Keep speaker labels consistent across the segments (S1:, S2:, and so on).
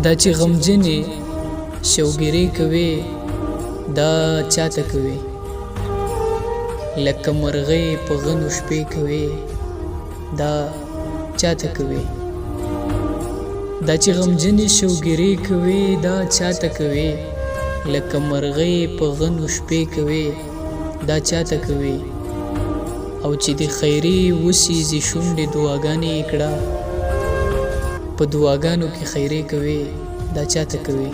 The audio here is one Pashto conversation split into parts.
S1: دا چې غمجنې شوګیرې کوي دا چاته کوي لکه مرغۍ په غنو شپې کوي دا چاته کوي دا چې غمجنې شوګیرې کوي دا چاته کوي لکه مرغۍ په غنو شپې کوي دا چاته کوي او چې د خیري وسیزي شونډې دعاګانې کړه په دعاګانو کې خیرې کوي دا چاته کوي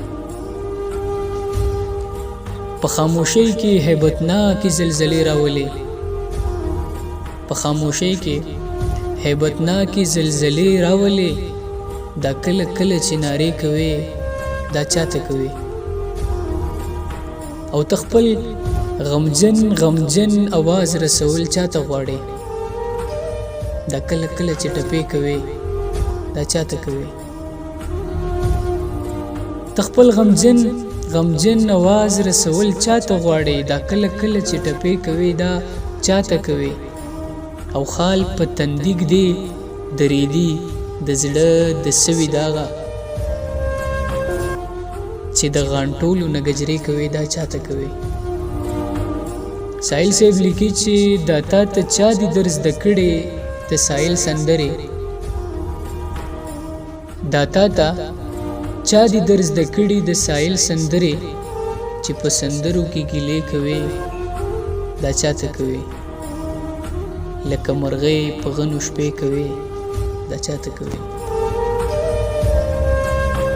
S1: په خاموشۍ کې هیبتناکې زلزلې راولي په خاموشۍ کې هیبتناکې زلزلې راولي دا کله کله چې نارې کوي دا چاته کوي او تخپل غمجن आवाज رسول چاته غواړي دا کله کله چې ټپې کوي دا چاته کوي تخپل غمجن आवाज رسول چاته غواړي دا کله کله چې ټپې کوي دا چاته کوي او خال په تندیک دی دریدي د زړه د سوي داغه چې د غانټولو نه گجرې کوي دا چاته کوي سایل صاحب لیکي چې دا تا ته چا دي درز د کړي د سایل سندري دا تا ته چا دي درز د کړي د سایل سندري چې په سندرو کې ګیلې کوي دا چاته کوي لکه مرغۍ په غنو شپې کوي دا چاته کوي